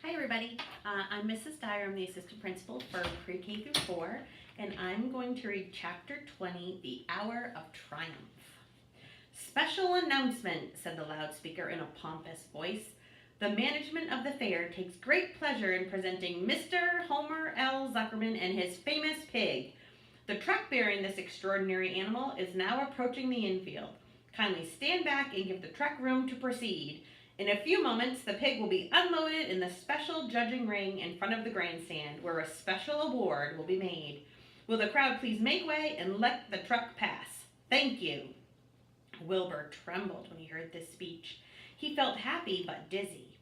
Hi everybody, I'm Mrs. Dyer. I'm the assistant principal for pre-K through 4, and I'm going to read chapter 20, The Hour of Triumph. Special announcement, said the loudspeaker in a pompous voice. The management of the fair takes great pleasure in presenting Mr. Homer L. Zuckerman and his famous pig. The truck bearing this extraordinary animal is now approaching the infield. Kindly stand back and give the truck room to proceed. In a few moments, the pig will be unloaded in the special judging ring in front of the grandstand, where a special award will be made. Will the crowd please make way and let the truck pass? Thank you. Wilbur trembled when he heard this speech. He felt happy but dizzy.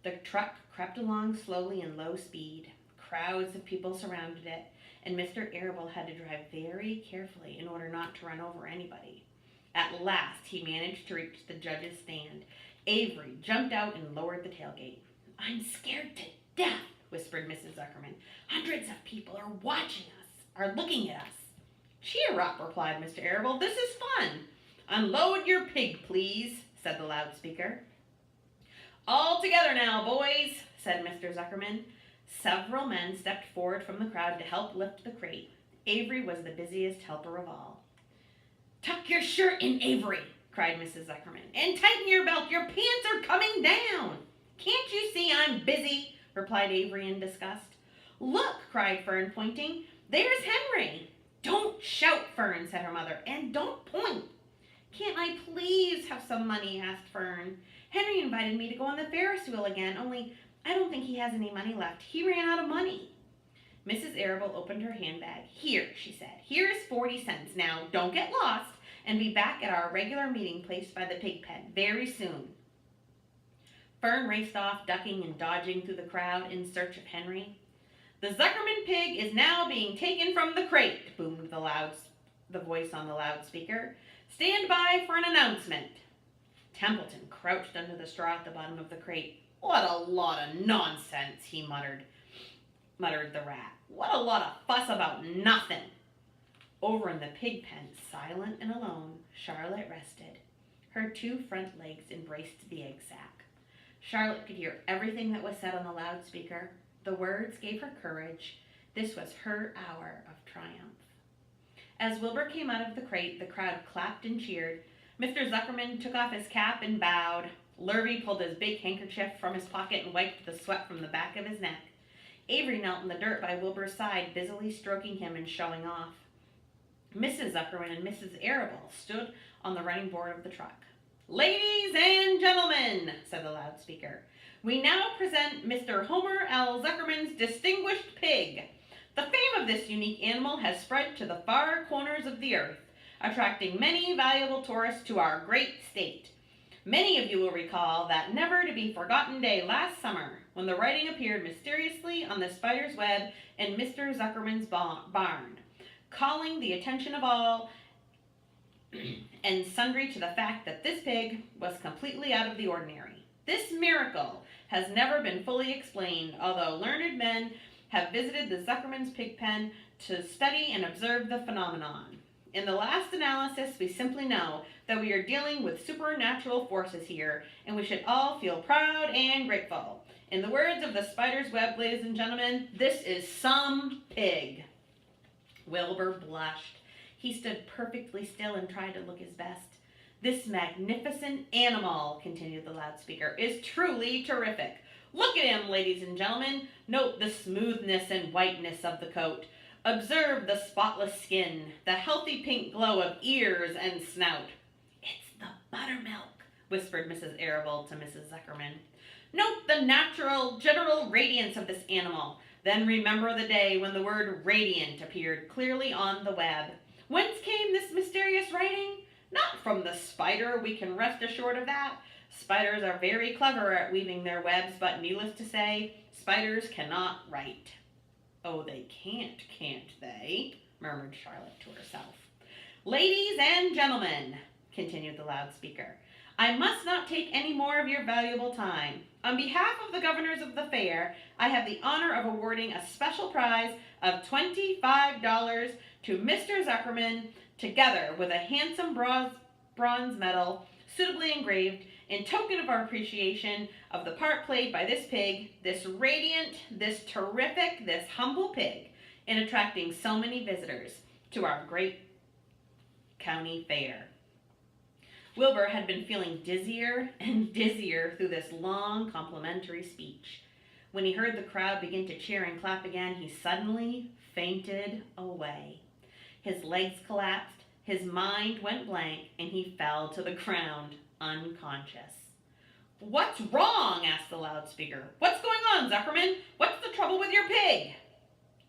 The truck crept along slowly in low speed. Crowds of people surrounded it, and Mr. Arable had to drive very carefully in order not to run over anybody. At last, he managed to reach the judge's stand. Avery jumped out and lowered the tailgate. I'm scared to death, whispered Mrs. Zuckerman. Hundreds of people are watching us, are looking at us. Cheer up, replied Mr. Arable. This is fun. Unload your pig, please, said the loudspeaker. All together now, boys, said Mr. Zuckerman. Several men stepped forward from the crowd to help lift the crate. Avery was the busiest helper of all. Tuck your shirt in, Avery, cried Mrs. Zuckerman, and tighten your belt. Your pants are coming down. Can't you see I'm busy? Replied Avery in disgust. Look, cried Fern, pointing. There's Henry. Don't shout, Fern, said her mother, and don't point. Can't I please have some money? Asked Fern. Henry invited me to go on the Ferris wheel again, only I don't think he has any money left. He ran out of money. Mrs. Arable opened her handbag. Here, she said. Here is 40 cents. Now, don't get lost, and be back at our regular meeting place by the pig pen very soon. Fern raced off, ducking and dodging through the crowd in search of Henry. The Zuckerman pig is now being taken from the crate, boomed the voice on the loudspeaker. Stand by for an announcement. Templeton crouched under the straw at the bottom of the crate. What a lot of nonsense, he muttered the rat. What a lot of fuss about nothing. Over in the pig pen, silent and alone, Charlotte rested. Her two front legs embraced the egg sack. Charlotte could hear everything that was said on the loudspeaker. The words gave her courage. This was her hour of triumph. As Wilbur came out of the crate, the crowd clapped and cheered. Mr. Zuckerman took off his cap and bowed. Lurvy pulled his big handkerchief from his pocket and wiped the sweat from the back of his neck. Avery knelt in the dirt by Wilbur's side, busily stroking him and showing off. Mrs. Zuckerman and Mrs. Arable stood on the running board of the truck. Ladies and gentlemen, said the loudspeaker, we now present Mr. Homer L. Zuckerman's distinguished pig. The fame of this unique animal has spread to the far corners of the earth, attracting many valuable tourists to our great state. Many of you will recall that never-to-be-forgotten day last summer when the writing appeared mysteriously on the spider's web in Mr. Zuckerman's barn, calling the attention of all and sundry to the fact that this pig was completely out of the ordinary. This miracle has never been fully explained, although learned men have visited the Zuckerman's pig pen to study and observe the phenomenon. In the last analysis, we simply know that we are dealing with supernatural forces here, and we should all feel proud and grateful. In the words of the spider's web, ladies and gentlemen, this is some pig. Wilbur blushed. He stood perfectly still and tried to look his best. This magnificent animal, continued the loudspeaker, is truly terrific. Look at him, ladies and gentlemen. Note the smoothness and whiteness of the coat. Observe the spotless skin, the healthy pink glow of ears and snout. It's the buttermilk, whispered Mrs. Arable to Mrs. Zuckerman. Note the natural, general radiance of this animal. Then remember the day when the word radiant appeared clearly on the web. Whence came this mysterious writing? Not from the spider, we can rest assured of that. Spiders are very clever at weaving their webs, but needless to say, spiders cannot write. Oh, they can't they? Murmured Charlotte to herself. Ladies and gentlemen, continued the loudspeaker, I must not take any more of your valuable time. On behalf of the governors of the fair, I have the honor of awarding a special prize of $25 to Mr. Zuckerman, together with a handsome bronze medal suitably engraved In token of our appreciation of the part played by this pig, this radiant, this terrific, this humble pig, in attracting so many visitors to our great county fair. Wilbur had been feeling dizzier and dizzier through this long complimentary speech. When he heard the crowd begin to cheer and clap again, he suddenly fainted away. His legs collapsed, his mind went blank, and he fell to the ground unconscious. "What's wrong?" asked the loudspeaker. "What's going on, Zuckerman? What's the trouble with your pig?"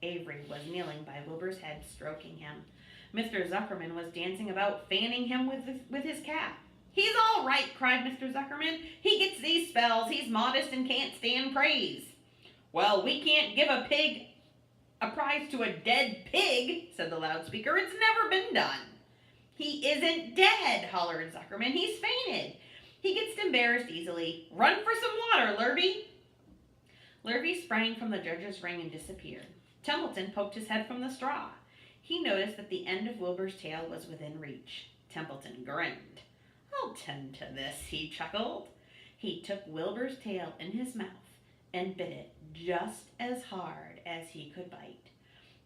Avery was kneeling by Wilbur's head, stroking him. Mr. Zuckerman was dancing about, fanning him with his cap. "He's all right," cried Mr. Zuckerman. "He gets these spells. He's modest and can't stand praise." "Well, we can't give a prize to a dead pig," said the loudspeaker. "It's never been done." "He isn't dead," hollered Zuckerman. "He's fainted. He gets embarrassed easily. Run for some water, Lurvy." Lurvy sprang from the judge's ring and disappeared. Templeton poked his head from the straw. He noticed that the end of Wilbur's tail was within reach. Templeton grinned. "I'll tend to this," he chuckled. He took Wilbur's tail in his mouth and bit it just as hard as he could bite.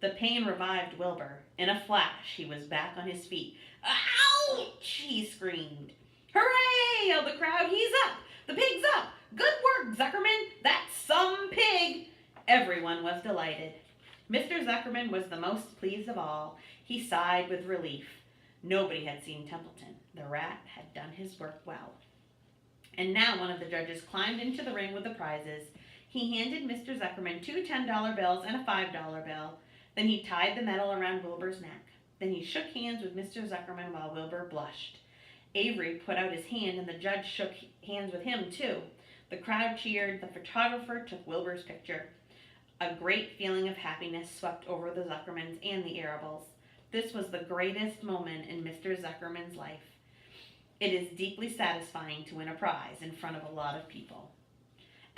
The pain revived Wilbur. In a flash, he was back on his feet. "Ouch!" he screamed. "Hooray!" yelled the crowd. "He's up! The pig's up! Good work, Zuckerman! That's some pig!" Everyone was delighted. Mr. Zuckerman was the most pleased of all. He sighed with relief. Nobody had seen Templeton. The rat had done his work well. And now one of the judges climbed into the ring with the prizes. He handed Mr. Zuckerman 2 $10 bills and a $5 bill. Then he tied the medal around Wilbur's neck. Then he shook hands with Mr. Zuckerman while Wilbur blushed. Avery put out his hand and the judge shook hands with him too. The crowd cheered. The photographer took Wilbur's picture. A great feeling of happiness swept over the Zuckermans and the Arables. This was the greatest moment in Mr. Zuckerman's life. It is deeply satisfying to win a prize in front of a lot of people.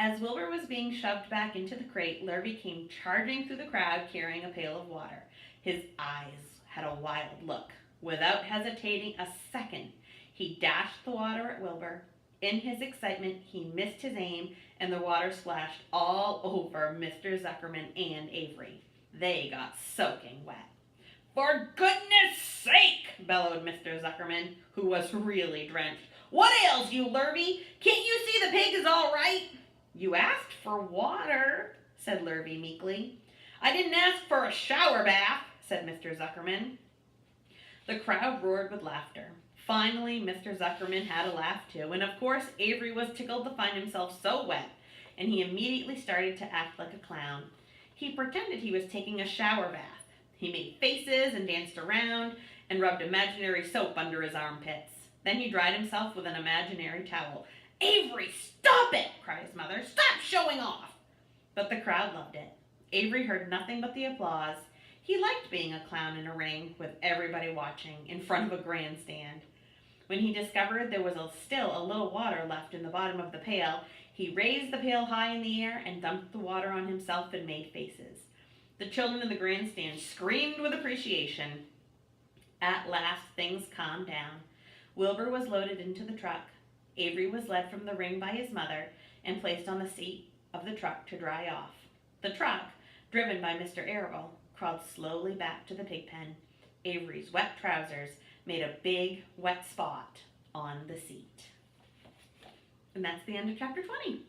As Wilbur was being shoved back into the crate, Lurvy came charging through the crowd carrying a pail of water. His eyes had a wild look. Without hesitating a second, he dashed the water at Wilbur. In his excitement, he missed his aim, and the water splashed all over Mr. Zuckerman and Avery. They got soaking wet. "For goodness sake!" bellowed Mr. Zuckerman, who was really drenched. "What ails you, Lurvy? Can't you see the pig is all right?" "You asked for water," said Lurvy meekly. "I didn't ask for a shower bath," said Mr. Zuckerman. The crowd roared with laughter. Finally, Mr. Zuckerman had a laugh too, and of course Avery was tickled to find himself so wet, and he immediately started to act like a clown. He pretended he was taking a shower bath. He made faces and danced around and rubbed imaginary soap under his armpits. Then he dried himself with an imaginary towel. "Avery, stop it!" cried his mother. "Stop showing off!" But the crowd loved it. Avery heard nothing but the applause. He liked being a clown in a ring with everybody watching in front of a grandstand. When he discovered there was still a little water left in the bottom of the pail, he raised the pail high in the air and dumped the water on himself and made faces. The children in the grandstand screamed with appreciation. At last, things calmed down. Wilbur was loaded into the truck. Avery was led from the ring by his mother and placed on the seat of the truck to dry off. The truck, driven by Mr. Arable, crawled slowly back to the pig pen. Avery's wet trousers made a big wet spot on the seat. And that's the end of chapter 20.